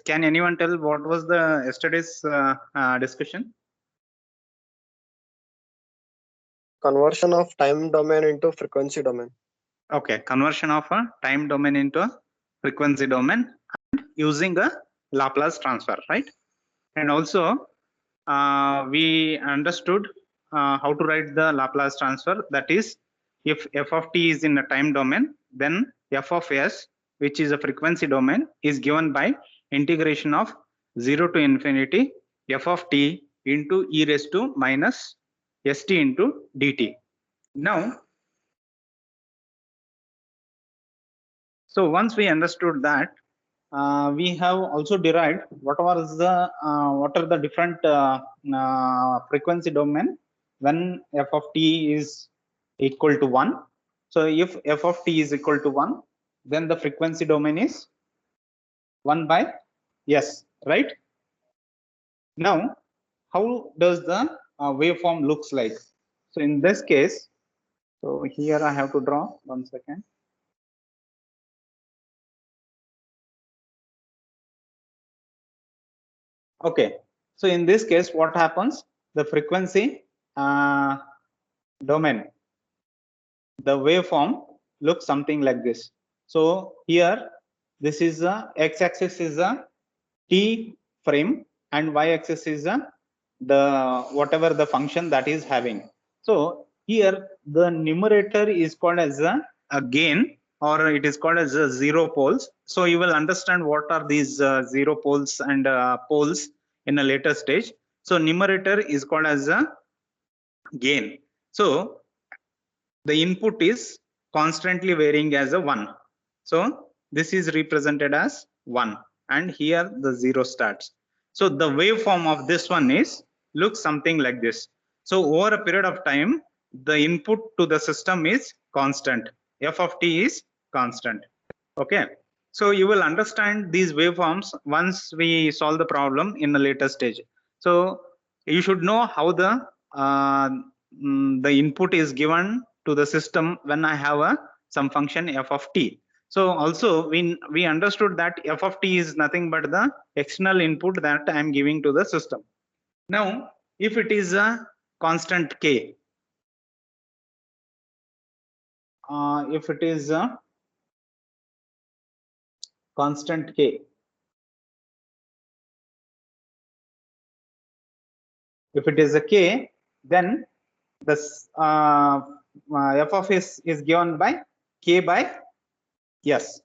Can anyone tell what was the yesterday's discussion? Conversion of time domain into frequency domain. Okay, conversion of a time domain into a frequency domain and using a Laplace transfer, right? And also we understood how to write the Laplace transfer. That is, if f of t is in a time domain, then f of s, which is a frequency domain, is given by integration of 0 to infinity f of t into e raised to minus st into dt. Now, so once we understood that, we have also derived what are the different frequency domain when f of t is equal to 1. So if f of t is equal to 1, then the frequency domain is 1 by s, right? Now, how does the waveform looks like? So in this case, so here I have to draw 1 second. Okay, so in this case, what happens? The frequency domain, the waveform looks something like this. So here, this is a x-axis is a t frame and y-axis is a the whatever the function that is having. So here the numerator is called as a gain, or it is called as a zero poles. So you will understand what are these zero poles and poles in a later stage. So numerator is called as a gain. So the input is constantly varying as a 1. So this is represented as 1 and here the 0 starts. So the waveform of this one is looks something like this. So over a period of time, the input to the system is constant. F of t is constant. Okay. So you will understand these waveforms once we solve the problem in a later stage. So you should know how the input is given to the system when I have some function f of t. So also we understood that f of t is nothing but the external input that I am giving to the system. Now, if it is a constant k, if it is a constant k, if it is a k, then this f of s is given by k by s.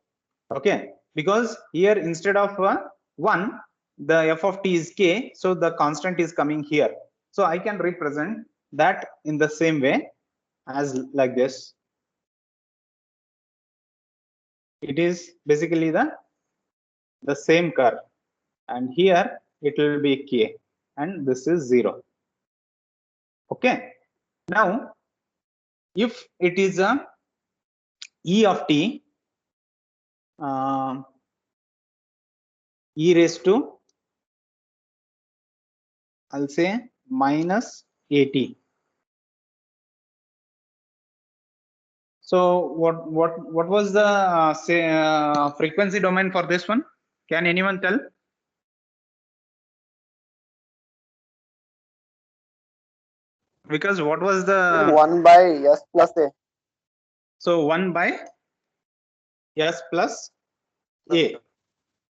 Okay, because here instead of 1, the f of t is k, so the constant is coming here. So I can represent that in the same way as like this. It is basically the same curve, and here it will be k, and this is 0. Okay, now if it is a e of t, e raised to, I'll say minus at. So what was the frequency domain for this one? Can anyone tell? Because what was the 1 by s plus a. So 1 by s plus a.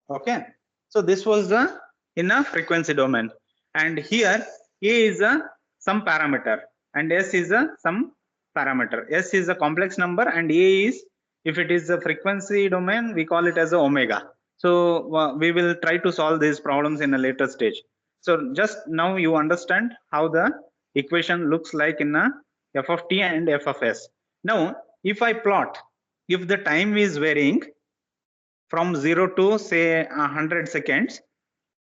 Okay. So this was the in a frequency domain, and here a is a some parameter and s is a some parameter. S is a complex number and a is, if it is a frequency domain, we call it as a omega. So we will try to solve these problems in a later stage. So just now you understand how the equation looks like in a f of t and f of s. Now if I plot, if the time is varying from 0 to say 100 seconds,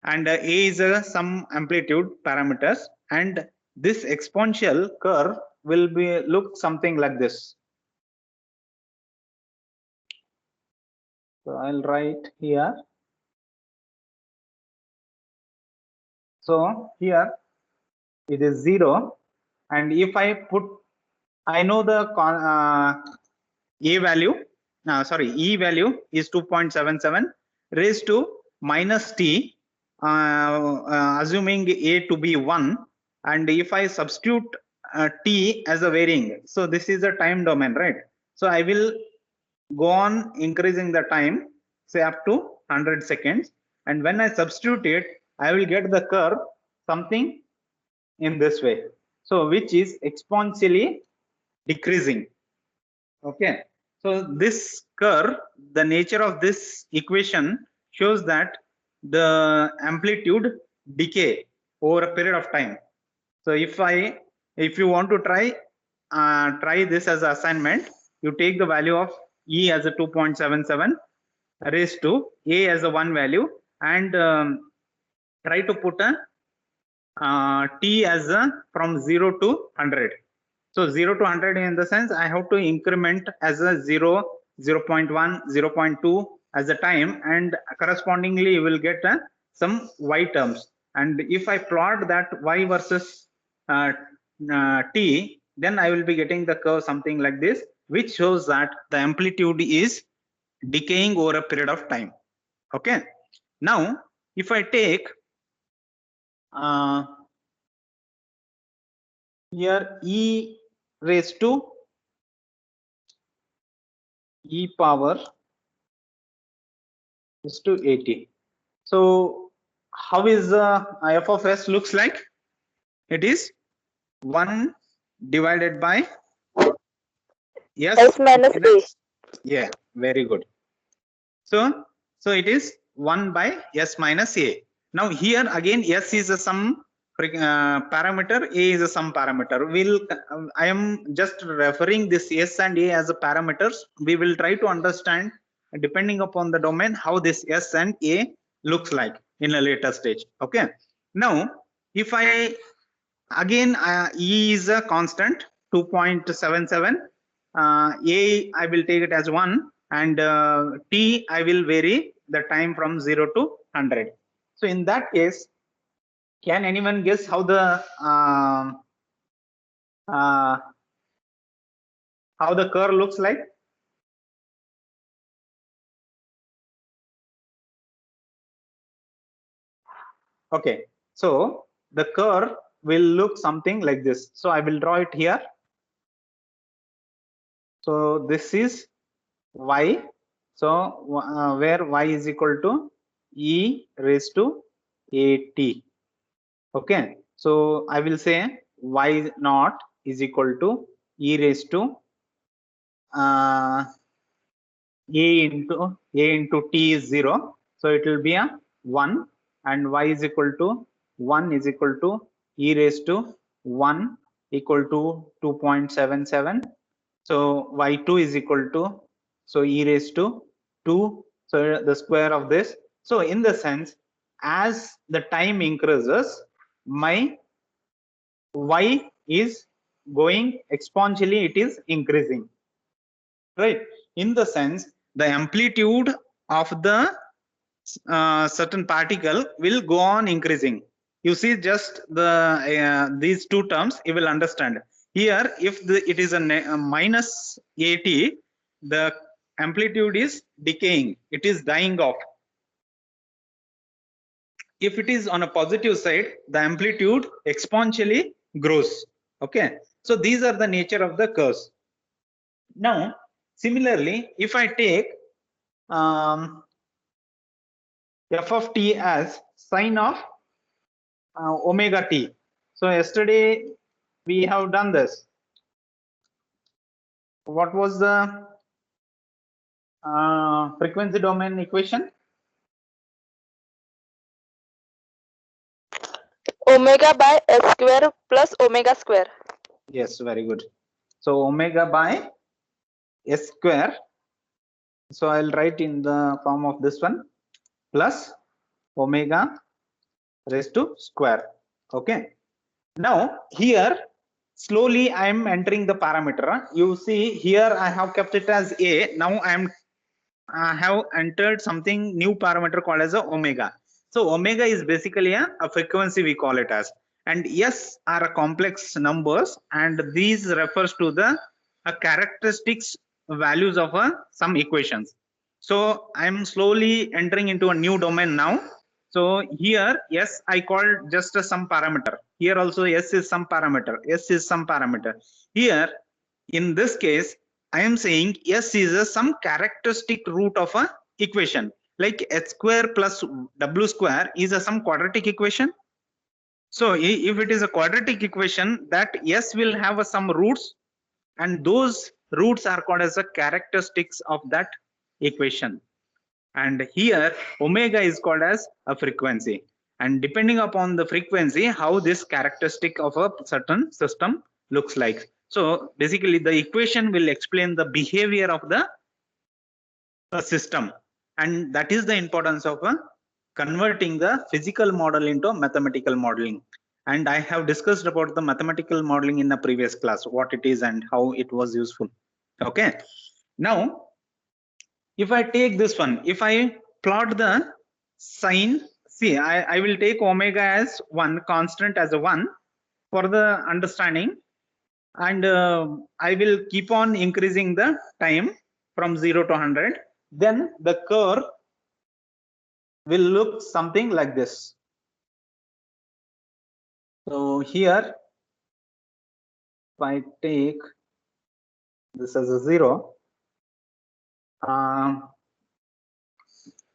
and a is some amplitude parameters, and this exponential curve will be look something like this. So I'll write here. So here it is 0, and if I put, I know the a value, sorry, e value is 2.77 raised to minus t, assuming a to be 1, and if I substitute t as a varying, so this is a time domain, right? So I will go on increasing the time, say up to 100 seconds, and when I substitute it, I will get the curve something in this way, so which is exponentially decreasing. Okay, so this curve, the nature of this equation shows that the amplitude decay over a period of time. So if you want to try this as an assignment, you take the value of E as a 2.77 raised to A as a 1 value, and try to put a T as a from 0 to 100. So 0 to 100 in the sense I have to increment as a 0, 0.1, 0.2 as a time, and correspondingly you will get some y terms. And if I plot that y versus t, then I will be getting the curve something like this, which shows that the amplitude is decaying over a period of time. Okay. Now, if I take here e raised to e power is to 80. So how is f of s looks like? It is 1 divided by S minus A. Yeah, very good. So it is 1 by s minus a. Now here again s is a some parameter, a is a some parameter. I am just referring this s and a as a parameters. We will try to understand, depending upon the domain, how this s and a looks like in a later stage. Okay. Now if I again e is a constant 2.77, a I will take it as 1, and t I will vary the time from 0 to 100. So in that case, can anyone guess how the curve looks like? Okay, so the curve will look something like this. So I will draw it here. So this is y. So where y is equal to e raised to at. Okay, so I will say y naught is equal to e raised to a into t is 0, so it will be a 1, and y is equal to 1 is equal to e raised to 1 equal to 2.77. So y2 is equal to, so e raised to 2, so the square of this. So in the sense, as the time increases, my y is going exponentially, it is increasing, right? In the sense, the amplitude of the certain particle will go on increasing. You see just the these two terms, you will understand. Here, if it is a minus at, the amplitude is decaying, it is dying off. If it is on a positive side, the amplitude exponentially grows. Okay, so these are the nature of the curves. Now similarly, if I take f of t as sine of omega t. So yesterday we have done this. What was the frequency domain equation? Omega by s square plus omega square. Yes, very good. So omega by s square. So I'll write in the form of this one, plus omega raised to square. Okay. Now here slowly I am entering the parameter. You see here I have kept it as a. Now I have entered something new parameter called as a omega. So omega is basically a frequency, we call it as, and s are a complex numbers, and these refers to the characteristics values of some equations. So I'm slowly entering into a new domain now. So here, yes, I called just some parameter. Here also, S is some parameter. S is some parameter. Here, in this case, I am saying S is some characteristic root of a equation. Like h square plus w square is some quadratic equation. So if it is a quadratic equation, that S will have some roots, and those roots are called as the characteristics of that equation. And here omega is called as a frequency, and depending upon the frequency, how this characteristic of a certain system looks like. So basically the equation will explain the behavior of the system, and that is the importance of converting the physical model into mathematical modeling. And I have discussed about the mathematical modeling in the previous class, what it is and how it was useful. Okay, now if I take this one, if I plot the sine, see, I will take omega as 1, constant as a 1 for the understanding, and I will keep on increasing the time from 0 to 100. Then the curve will look something like this. So here, if I take this as a 0,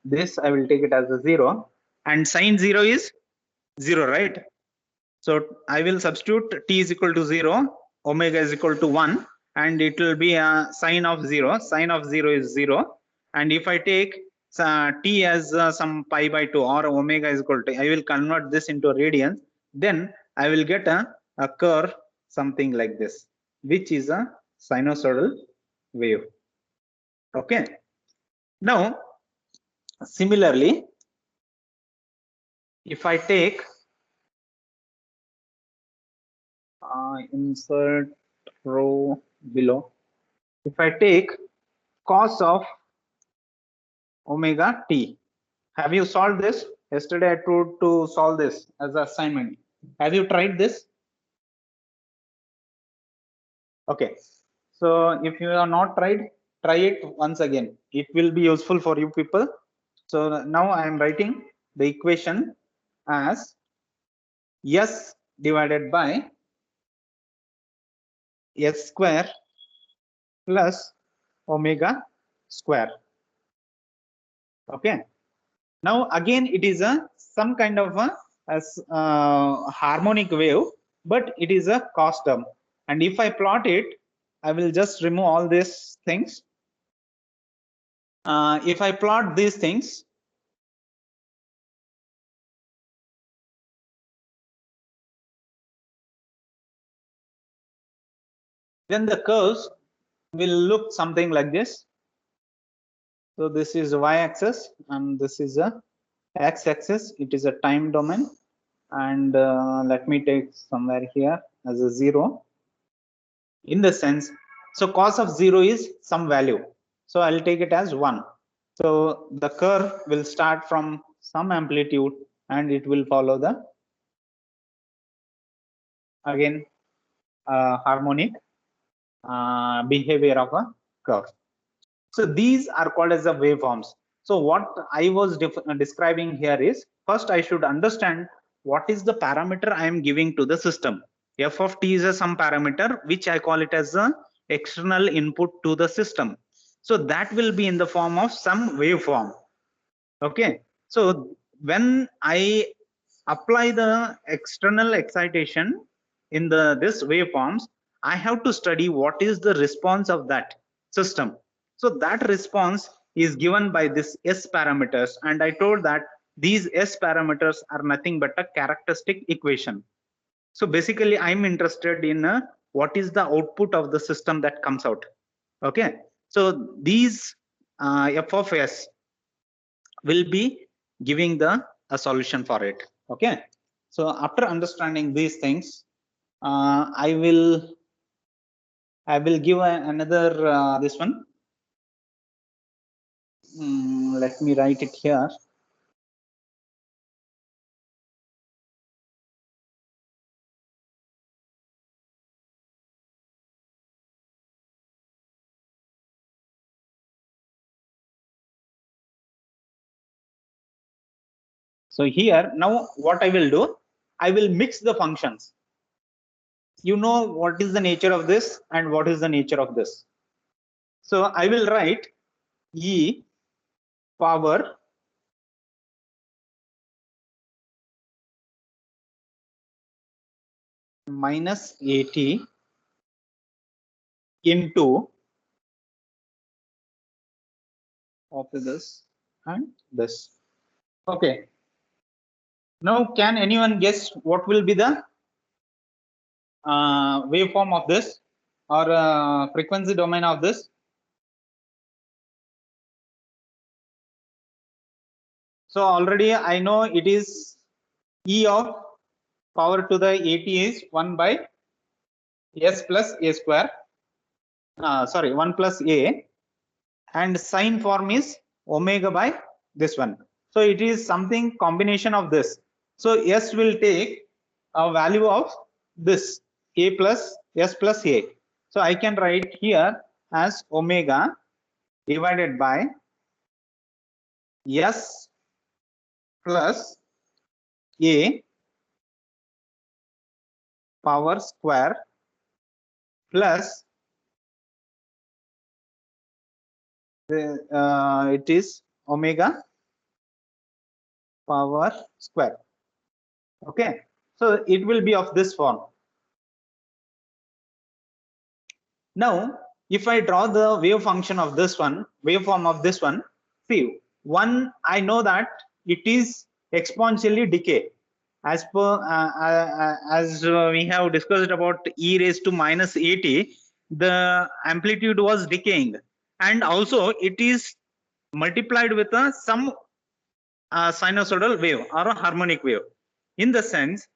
this I will take it as a 0, and sine 0 is 0, right? So I will substitute t is equal to 0, omega is equal to 1, and it will be a sine of 0. Sine of 0 is 0. And if I take t as some pi by 2 or omega is equal to, I will convert this into radians. Then I will get a curve something like this, which is a sinusoidal wave. Okay. Now, similarly, if I take insert row below, if I take cos of omega t, have you solved this? Yesterday I told to solve this as an assignment. Have you tried this? Okay, so if you have not tried, try it once again. It will be useful for you people. So now I am writing the equation as S divided by S square plus omega square. Okay. Now again it is a some kind of a harmonic wave, but it is a cos term. And if I plot it, I will just remove all these things. If I plot these things, then the curves will look something like this. So this is y-axis and this is a x-axis. It is a time domain, and let me take somewhere here as a 0. In the sense, so cos of 0 is some value, so I'll take it as 1. So the curve will start from some amplitude and it will follow the again harmonic behavior of a curve. So these are called as the waveforms. So what I was describing here is, first I should understand what is the parameter I am giving to the system. F of t is a some parameter which I call it as the external input to the system. So that will be in the form of some waveform. Okay. So when I apply the external excitation in this waveforms, I have to study what is the response of that system. So that response is given by this S parameters, and I told that these S parameters are nothing but a characteristic equation. So basically I'm interested in what is the output of the system that comes out. Okay, so these f of S will be giving a solution for it. Okay, so after understanding these things, I will give another this one. Let me write it here. So here now what I will do, I will mix the functions. You know what is the nature of this and what is the nature of this. So I will write e power minus at into of this and this. Okay. Now can anyone guess what will be the waveform of this or frequency domain of this? So already I know it is e of power to the at is 1 by s plus a square. Sorry, 1 plus a, and sine form is omega by this one. So it is something combination of this. So s will take a value of this a plus s plus a. So I can write here as omega divided by s plus a power square plus it is omega power square. Okay, so it will be of this form. Now if I draw the wave function of this one, waveform of this one, see, one I know that it is exponentially decay as per we have discussed about e raised to minus at. The amplitude was decaying, and also it is multiplied with some sinusoidal wave or a harmonic wave. In the sense,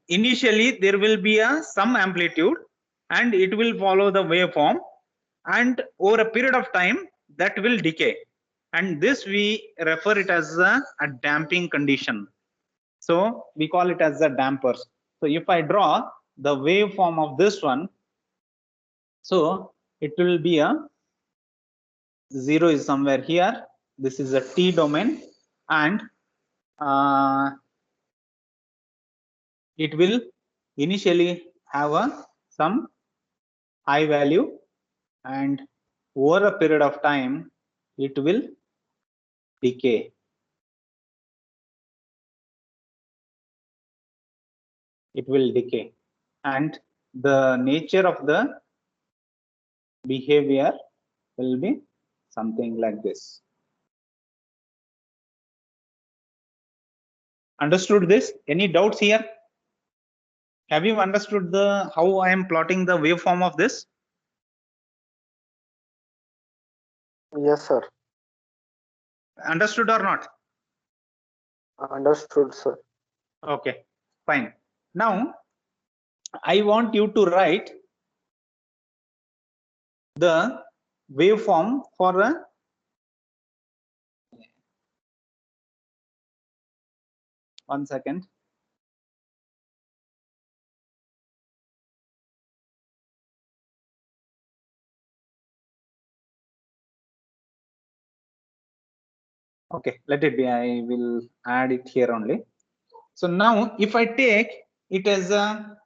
initially there will be some amplitude and it will follow the waveform, and over a period of time that will decay, and this we refer it as a damping condition. So we call it as the dampers. So if I draw the waveform of this one, so it will be a 0 is somewhere here, this is a t domain, and it will initially have some high value, and over a period of time it will decay. It will decay, and the nature of the behavior will be something like this. Understood this? Any doubts here? Have you understood the how I am plotting the waveform of this? Yes, sir. Understood or not? Understood, sir. Okay, fine. Now I want you to write the waveform for a one second. Okay, let it be. I will add it here only. So now if I take it as a,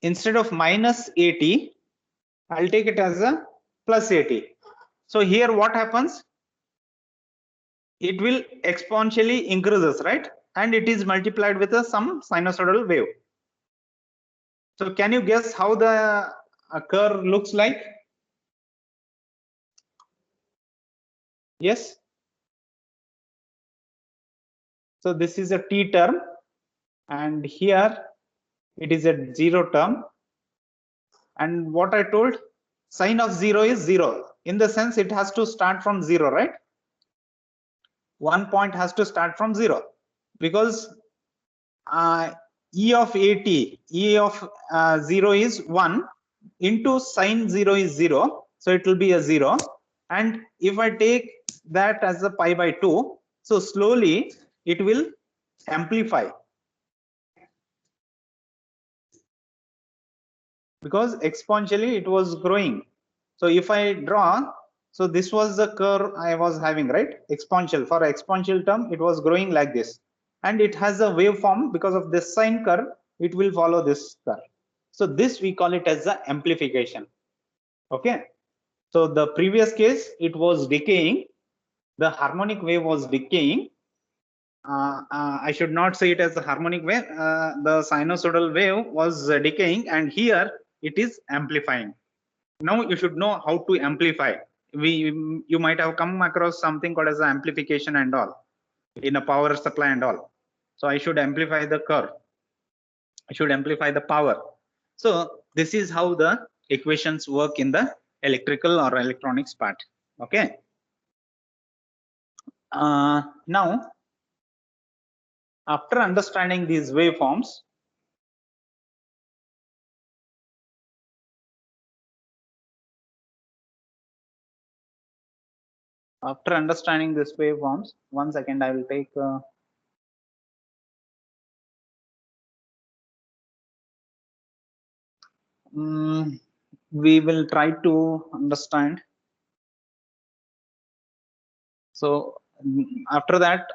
instead of minus at, I'll take it as a plus at. So here what happens? It will exponentially increases, right? And it is multiplied with some sinusoidal wave. So can you guess how the curve looks like? Yes. So this is a t term, and here it is a 0 term. And what I told, sine of 0 is 0. In the sense it has to start from 0, right? One point has to start from 0, because e of at, e of 0 is 1 into sine 0 is 0. So it will be a 0. And if I take that as a pi by 2, so slowly it will amplify, because exponentially it was growing. So if I draw, So this was the curve I was having, right? Exponential. For exponential term, it was growing like this. And it has a waveform because of this sine curve, it will follow this curve. So this we call it as the amplification. Okay. So the previous case, it was decaying. The harmonic wave was decaying. I should not say it as a harmonic wave. The sinusoidal wave was decaying, and here it is amplifying. Now you should know how to amplify. You might have come across something called as amplification and all in a power supply and all. So I should amplify the curve. I should amplify the power. So this is how the equations work in the electrical or electronics part. Okay. Now, after understanding these waveforms, one second, I will take we will try to understand. So after that,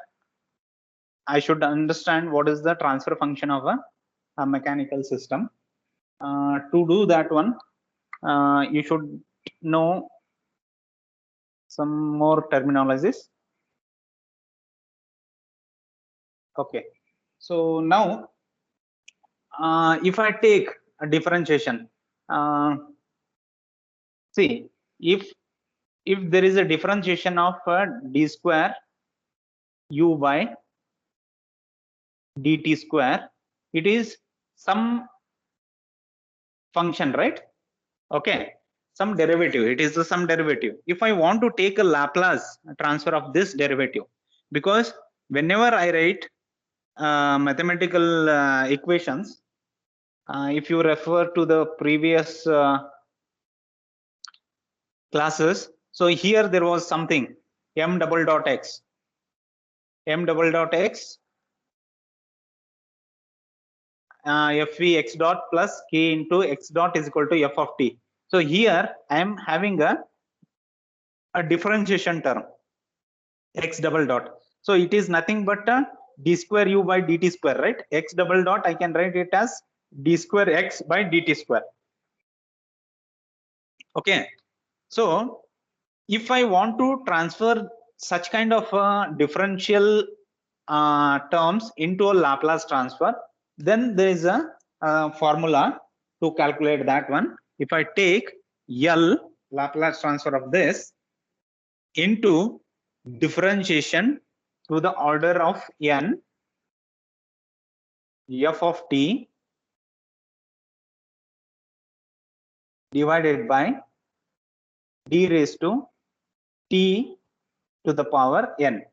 I should understand what is the transfer function of a mechanical system. To do that one, you should know some more terminologies. Okay. So now, if I take a differentiation, see, if there is a differentiation of d square u by dt square, it is some function, right? Okay, some derivative. It is some derivative. If I want to take a Laplace transfer of this derivative, because whenever I write mathematical equations, if you refer to the previous classes, so here there was something m double dot x fv x dot plus k into x dot is equal to f of t. So here I am having a differentiation term x double dot. So it is nothing but d square u by dt square, right? X double dot, I can write it as d square x by dt square. Okay. So if I want to transfer such kind of differential terms into a Laplace transfer, then there is a formula to calculate that one. If I take L, Laplace transfer of this, into differentiation to the order of n, f of t divided by d raised to t to the power n.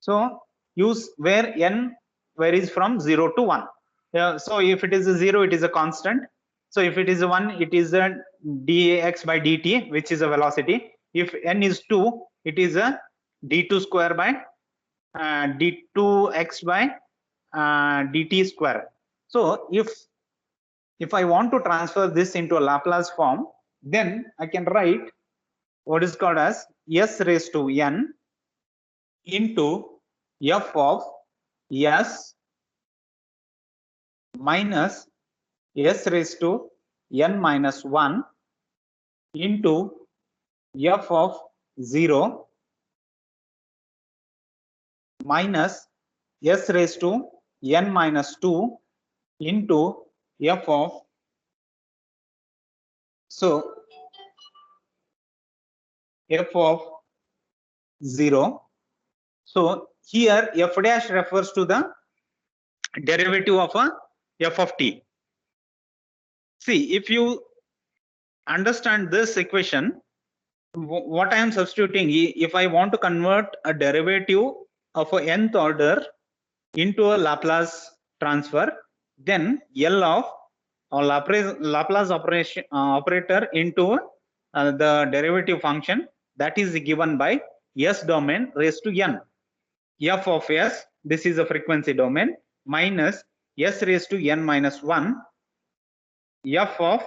So use where n varies from 0 to 1. So if it is a 0, it is a constant. So if it is a 1, it is a dx by dt, which is a velocity. If n is 2, it is a d2 square by d2x by dt square. So if I want to transfer this into a Laplace form, then I can write what is called as s raised to n into f of s minus s raised to n minus 1 into f of 0 minus s raised to n minus 2 into f of, so f of 0. So here f dash refers to the derivative of a f of t. See, if you understand this equation, what I am substituting, if I want to convert a derivative of a nth order into a Laplace transfer, then L of or Laplace operator into the derivative function, that is given by s domain raised to n. F of s, this is a frequency domain, minus s raised to n minus 1 f of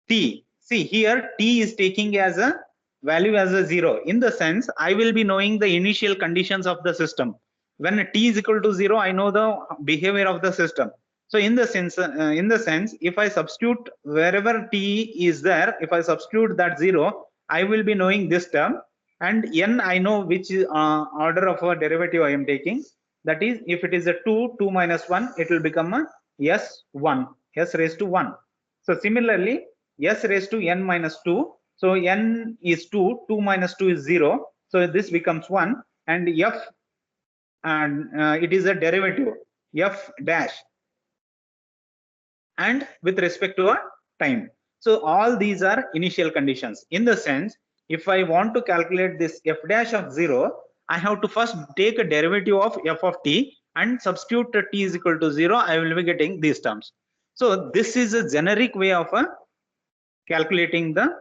t. See here, t is taking as a value as a 0, in the sense I will be knowing the initial conditions of the system. When t is equal to 0, I know the behavior of the system. So in the sense, if I substitute wherever t is there, if I substitute that 0, I will be knowing this term, and n I know which order of a derivative I am taking. That is, if it is a 2 minus 1, it will become a s1, s raised to 1. So similarly, s raised to n minus 2. So n is 2, 2 minus 2 is 0. So this becomes 1, and f, and it is a derivative f dash, and with respect to a time. So all these are initial conditions. In the sense, if I want to calculate this f dash of 0, I have to first take a derivative of f of t and substitute t is equal to 0. I will be getting these terms. So this is a generic way of calculating the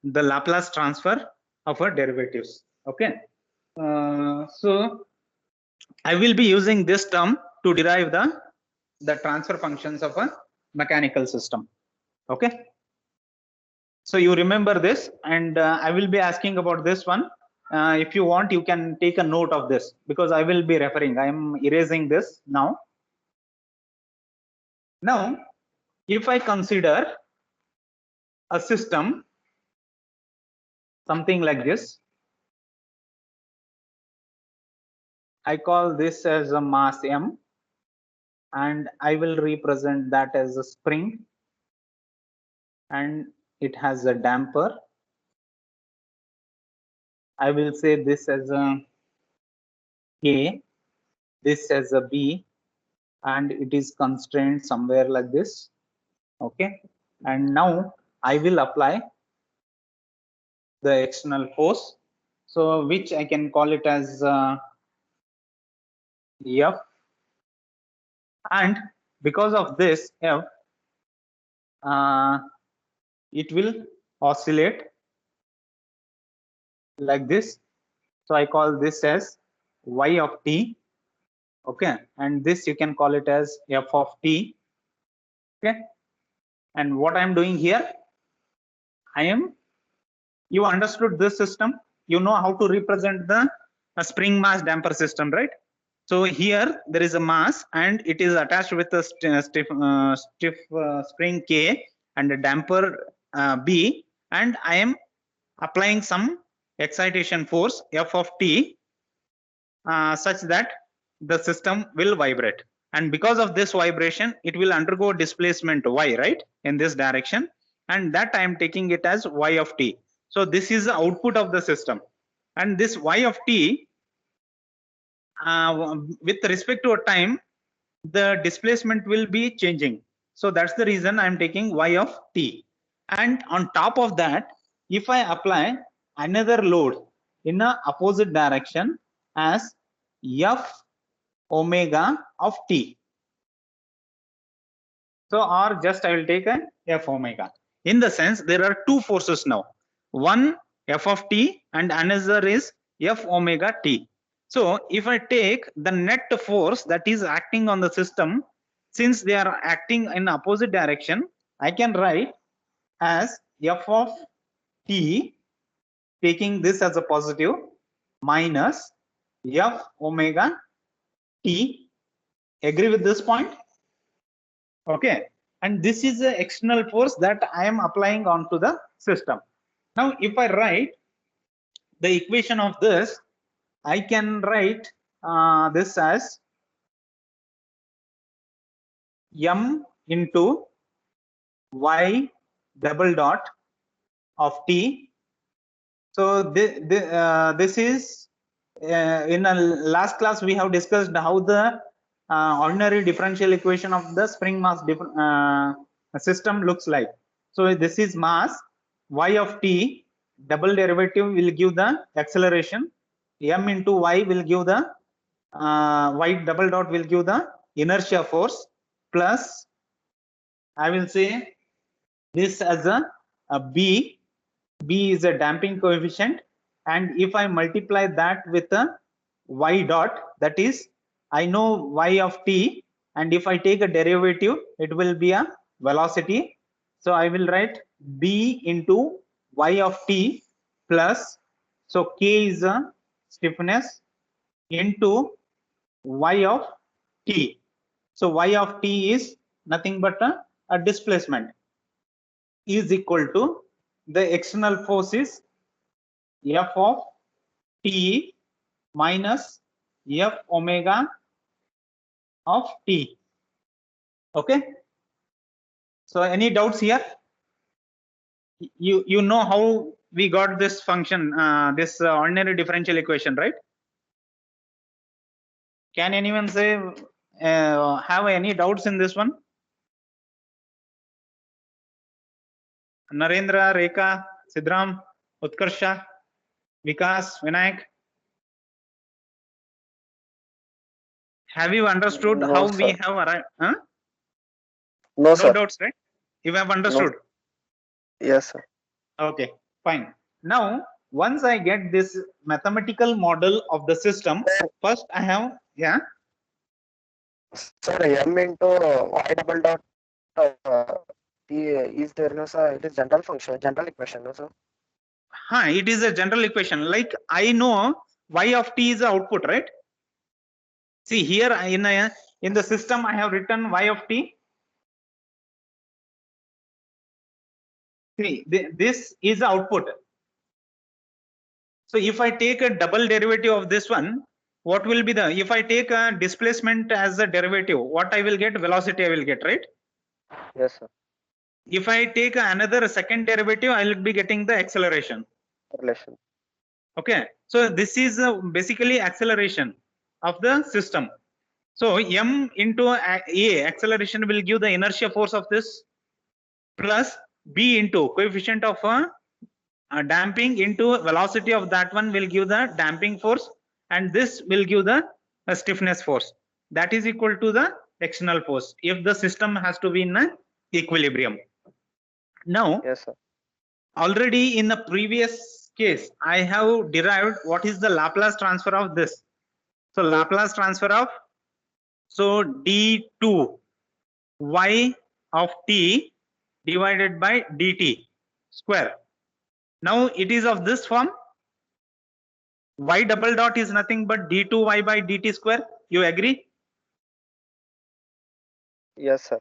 the Laplace transfer of a derivatives. Okay. So I will be using this term to derive the transfer functions of a mechanical system. Okay. So you remember this, and I will be asking about this one. If you want, you can take a note of this, because I will be referring. I am erasing this now. Now, if I consider a system something like this, I call this as a mass m, and I will represent that as a spring, and it has a damper. I will say this as a K, this as a B, and it is constrained somewhere like this. Okay. And now I will apply the external force, so which I can call it as F, and because of this F, it will oscillate like this. So I call this as y of t. Okay, and this you can call it as f of t. Okay, and what I'm doing here, you understood this system, you know how to represent the spring mass damper system, right? So here there is a mass, and it is attached with a stiff spring K and a damper B, and I am applying some excitation force f of t such that the system will vibrate, and because of this vibration it will undergo displacement y, right, in this direction, and that I am taking it as y of t. So this is the output of the system, and this y of t with respect to a time, the displacement will be changing. So that's the reason I'm taking y of t. And on top of that, if I apply another load in the opposite direction as f omega of t. So, or just I will take a f omega. In the sense, there are two forces now. One f of t and another is f omega t. So if I take the net force that is acting on the system, since they are acting in opposite direction, I can write as f of t, taking this as a positive, minus f omega t. Agree with this point? Okay. And this is the external force that I am applying onto the system. Now, if I write the equation of this, I can write this as m into y double dot of t. So this is in a last class we have discussed how the ordinary differential equation of the spring mass system looks like. So this is mass, y of t, double derivative will give the acceleration, m into y will give the y double dot will give the inertia force, plus I will say this as a b. B is a damping coefficient, and if I multiply that with a y dot, that is, I know y of t, and if I take a derivative, it will be a velocity. So I will write B into y of t plus, so K is a stiffness into y of t. So y of t is nothing but a displacement, is equal to the external force is F of t minus F omega of t. Okay. So any doubts here? You know how we got this function, this ordinary differential equation, right? Can anyone say have any doubts in this one? Narendra, Rekha, Sidram, Utkarsha, Vikas, Vinayak. Have you understood No, how sir. we have arrived? Huh? No, No sir. doubts, right? You have understood. Yes, sir. Okay, fine. Now, once I get this mathematical model of the system, first I have, yeah. Sir, m into y double dot t is there, no, sir? It is general function, general equation, no, sir? It is a general equation. Like I know y of t is the output, right? See here in the system I have written y of t. See, this is the output. So if I take a double derivative of this one, what will be the, if I take a displacement as a derivative, what I will get? Velocity I will get, right? Yes, sir. If I take another second derivative, I will be getting the acceleration. Relation. Okay, so this is basically acceleration of the system. So m into a acceleration will give the inertia force of this, plus b into coefficient of damping into velocity of that one will give the damping force, and this will give the stiffness force. That is equal to the external force if the system has to be in a equilibrium. Now, Yes, sir. already in the previous case, I have derived what is the Laplace transfer of this. So Laplace transfer of, so d2 y of t divided by dt square. Now it is of this form. Y double dot is nothing but d2y by dt square. You agree? Yes, sir.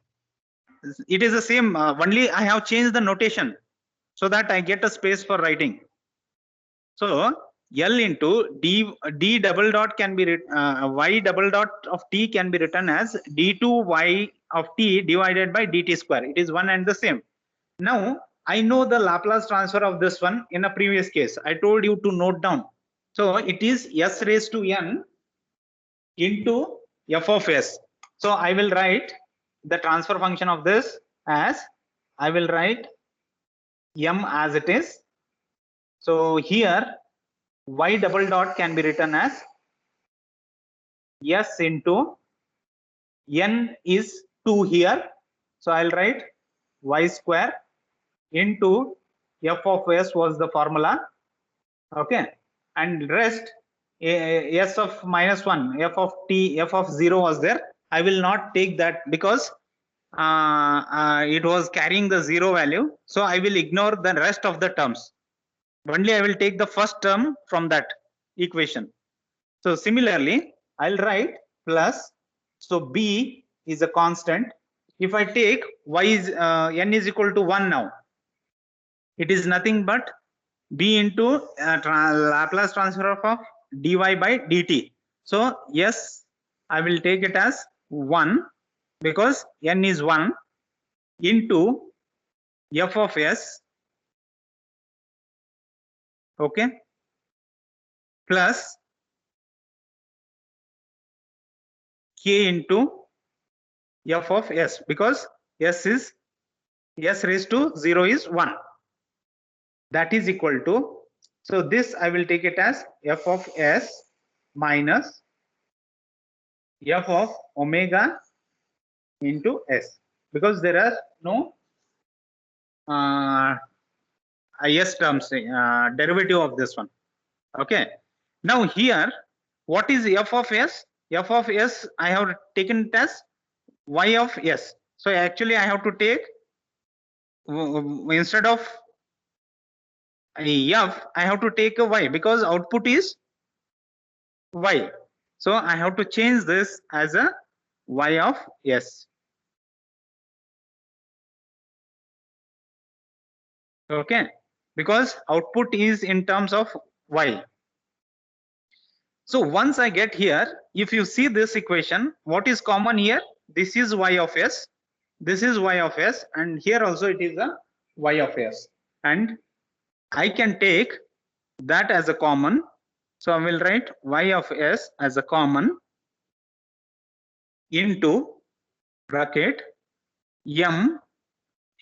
It is the same, only I have changed the notation so that I get a space for writing. So L into d double dot can be y double dot of t can be written as d2y of t divided by dt square. It is one and the same. Now I know the Laplace transfer of this one in a previous case. I told you to note down. So it is s raised to n into f of s. So I will write the transfer function of this as, I will write m as it is. So here y double dot can be written as s into n is 2 here. So I'll write y square into f of s was the formula. Okay, and rest s of minus 1, f of t, f of 0 was there. I will not take that because it was carrying the 0 value. So I will ignore the rest of the terms. Only I will take the first term from that equation. So similarly, I'll write plus, so b is a constant. If I take y is n is equal to 1 now, it is nothing but b into Laplace transfer of dy by dt. So yes, I will take it as 1 because n is 1 into f of s, okay, plus k into f of s, because s is s raised to 0 is 1. That is equal to, so this I will take it as f of s minus f of omega into s, because there are no s terms, derivative of this one. Okay, now here what is f of s? F of s I have taken it as y of s. So actually I have to take instead of a f, I have to take a y because output is y. So I have to change this as a y of s. Okay, because output is in terms of y. So once I get here, if you see this equation, what is common here? This is y of s, this is y of s, and here also it is a y of s. And I can take that as a common. So I will write y of s as a common into bracket m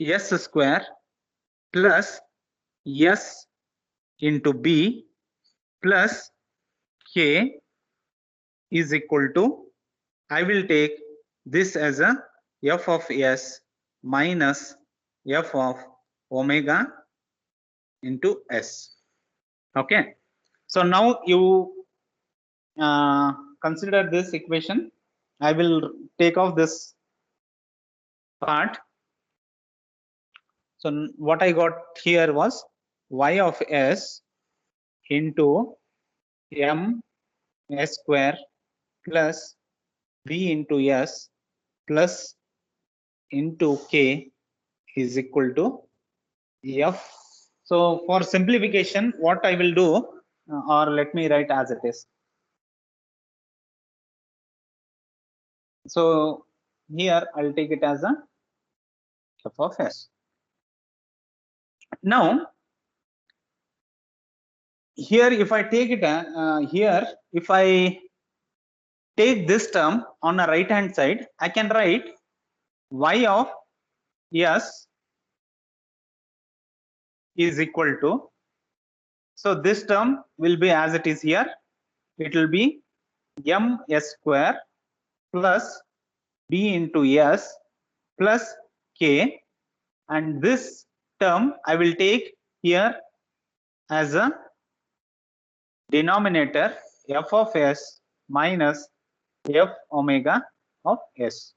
s square plus s into b plus k is equal to, I will take this as a f of s minus f of omega into s. Okay. So now you consider this equation. I will take off this part. So what I got here was y of s into m s square plus b into s plus into k is equal to f. So for simplification, what I will do, or let me write as it is. So here I'll take it as a f of s. Now here if I take it here, if I take this term on the right hand side, I can write y of s is equal to, so this term will be as it is here, it will be m s square plus b into s plus k, and this term I will take here as a denominator f of s minus f omega of s,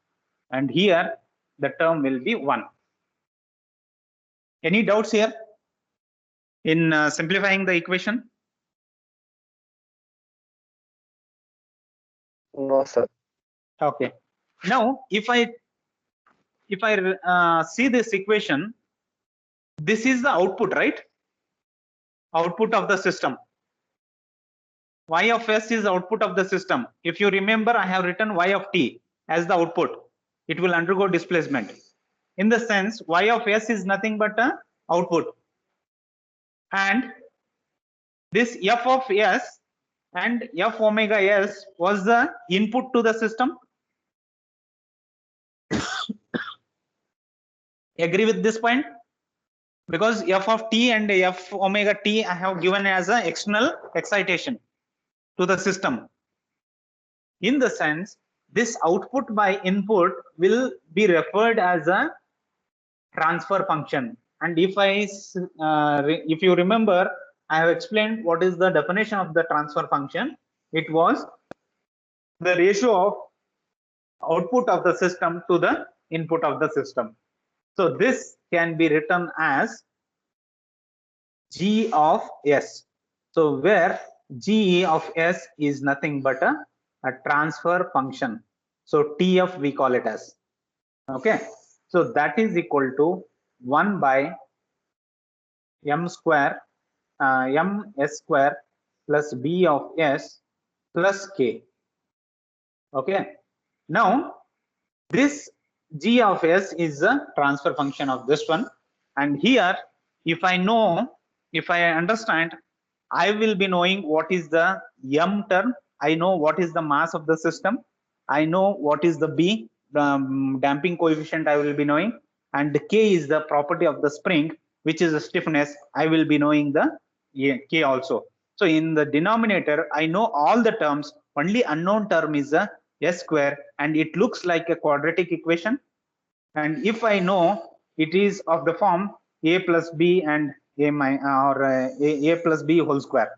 and here the term will be 1. Any doubts here in simplifying the equation? No, sir. Okay. Now if I see this equation, this is the output, right? Output of the system. Y of s is output of the system. If you remember, I have written y of t as the output. It will undergo displacement. In the sense, y of s is nothing but a output, and this f of s and f omega s was the input to the system. Agree with this point? Because f of t and f omega t I have given as an external excitation to the system. In the sense, this output by input will be referred as a transfer function. And if you remember, I have explained what is the definition of the transfer function. It was the ratio of output of the system to the input of the system. So this can be written as g of s. So where g of s is nothing but a transfer function. So TF we call it as. Okay. So that is equal to 1 by m square m s square plus b of s plus k. Okay. Now this g of s is a transfer function of this one, and here if I know, if I understand, I will be knowing what is the m term. I know what is the mass of the system. I know what is the b, damping coefficient I will be knowing, and the k is the property of the spring, which is the stiffness. I will be knowing the k also. So in the denominator, I know all the terms. Only unknown term is a s square, and it looks like a quadratic equation. And if I know it is of the form a plus b and a plus b whole square,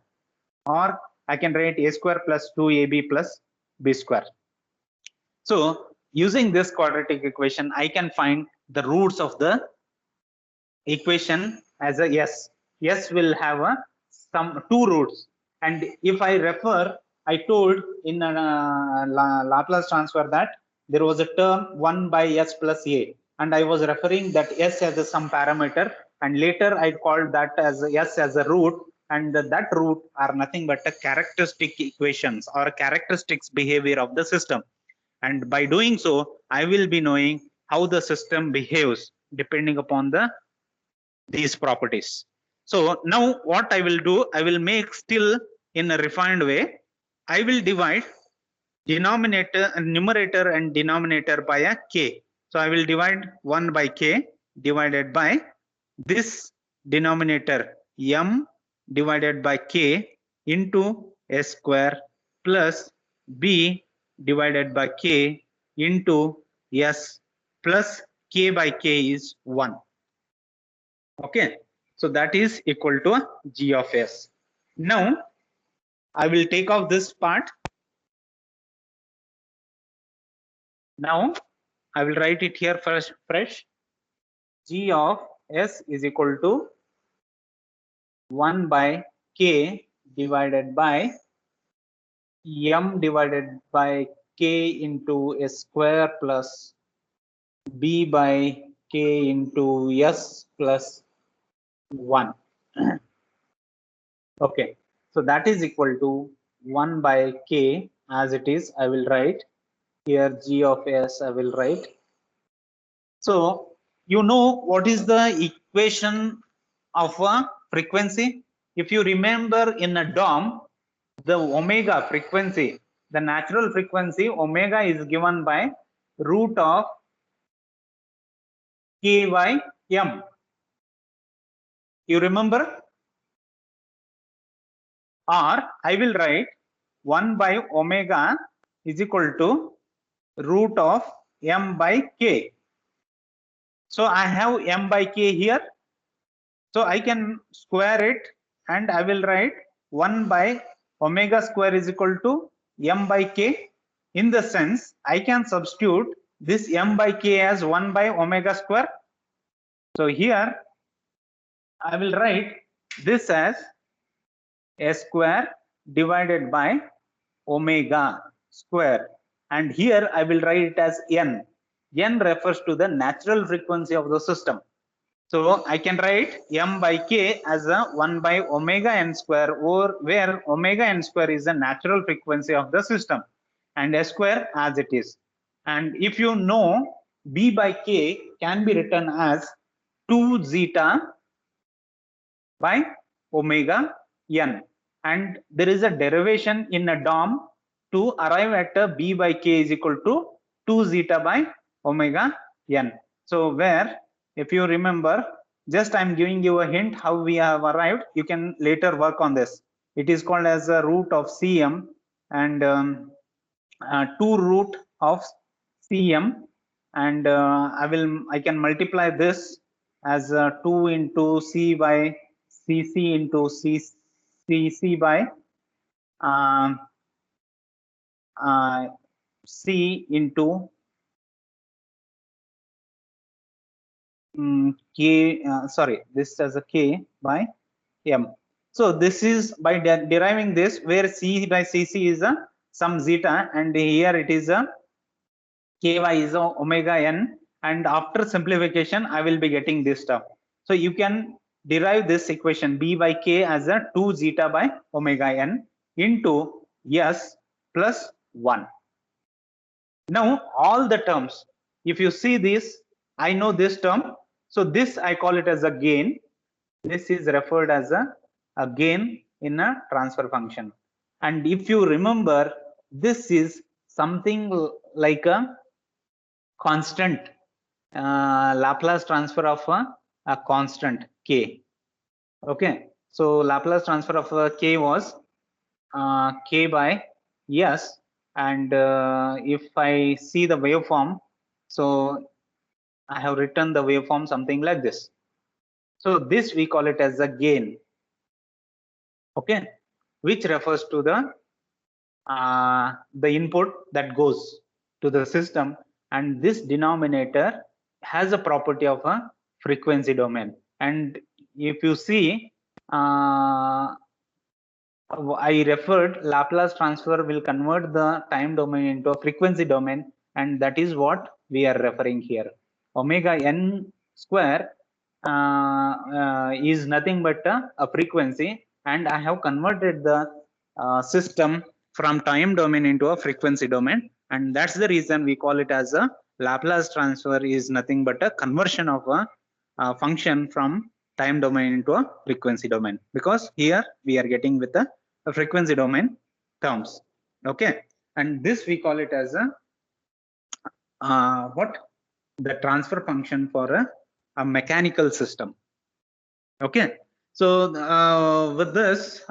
or I can write a square plus 2ab plus b square. So using this quadratic equation, I can find the roots of the equation as a S. S will have a some two roots, and if I refer, I told in Laplace transfer that there was a term 1 by S plus A, and I was referring that S as some parameter, and later I called that as S as a root, and that root are nothing but a characteristic equations or characteristics behavior of the system. And by doing so, I will be knowing how the system behaves depending upon these properties. So now what I will do, I will make still in a refined way. I will divide numerator and denominator by a k. So I will divide 1 by k divided by this denominator m divided by k into s square plus b divided by k into s plus k by k is 1. Okay, so that is equal to g of s. Now I will take off this part. Now I will write it here first fresh. G of s is equal to 1 by k divided by m divided by k into s square plus b by k into s plus 1. Okay, so that is equal to 1 by k as it is. I will write here g of s. I will write. So you know what is the equation of a frequency? If you remember in a DOM, the omega frequency, the natural frequency omega is given by root of k by m. You remember? Or I will write 1 by omega is equal to root of m by k. So I have m by k here. So I can square it and I will write 1 by omega square is equal to m by k. In the sense, I can substitute this m by k as 1 by omega square. So here I will write this as s square divided by omega square. And here I will write it as n. N refers to the natural frequency of the system. So I can write m by k as a 1 by omega n square, or where omega n square is the natural frequency of the system, and s square as it is. And if you know, b by k can be written as 2 zeta by omega n. And there is a derivation in a DOM to arrive at a b by k is equal to 2 zeta by omega n. So where, if you remember, just I'm giving you a hint how we have arrived. You can later work on this. It is called as a root of cm, and 2 root of cm, and I can multiply this as 2 into c by cc into cc by c into k, sorry, this as a k by m. So this is by deriving this, where c by cc is a some zeta, and here it is a ky is a omega n, and after simplification I will be getting this stuff. So you can derive this equation b by k as a 2 zeta by omega n into s plus 1. Now all the terms, if you see this, I know this term, so this I call it as a gain. This is referred as a gain in a transfer function. And if you remember, this is something like a constant Laplace transfer of a constant k. Okay, so Laplace transfer of k was k by s, and if I see the waveform, so I have written the waveform something like this. So this we call it as a gain, okay, which refers to the input that goes to the system, and this denominator has a property of a frequency domain. And if you see, I referred Laplace transfer will convert the time domain into a frequency domain, and that is what we are referring here. Omega n square is nothing but a frequency, and I have converted the system from time domain into a frequency domain, and that's the reason we call it as a Laplace transfer is nothing but a conversion of a function from time domain into a frequency domain, because here we are getting with a frequency domain terms. Okay, and this we call it as a what, the transfer function for a mechanical system. Okay, so with this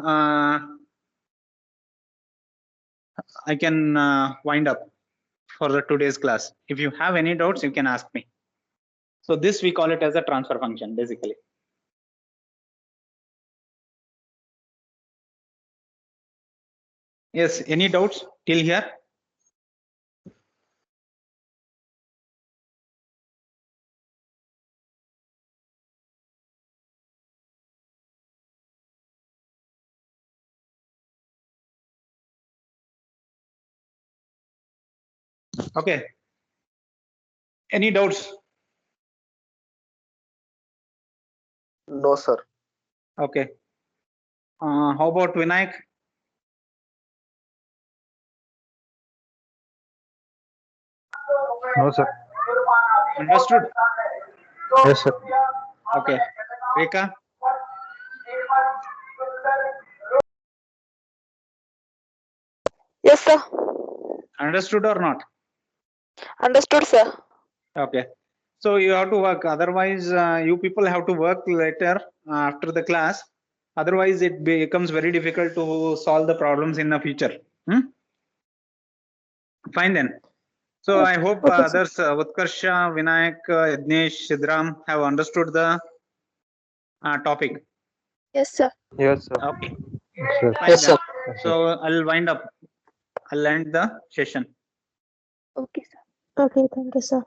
I can wind up for the today's class. If you have any doubts, you can ask me. So this we call it as a transfer function basically. Yes, any doubts till here? Okay, any doubts? No, sir. Okay, how about Vinayak? No, sir. Understood? Yes, sir. Okay, Rekha? Yes, sir. Understood or not? Understood, sir. Okay, so you have to work, otherwise you people have to work later after the class, otherwise it becomes very difficult to solve the problems in the future. Fine then. So I hope Okay, sir. others, Utkarsha, Vinayak, Yajnesh, Sidram have understood the topic. Yes, sir. Yes, sir. Okay, Yes, fine Yes, then. sir. So I'll wind up. I'll end the session. Okay, sir. Okay, thank you, sir.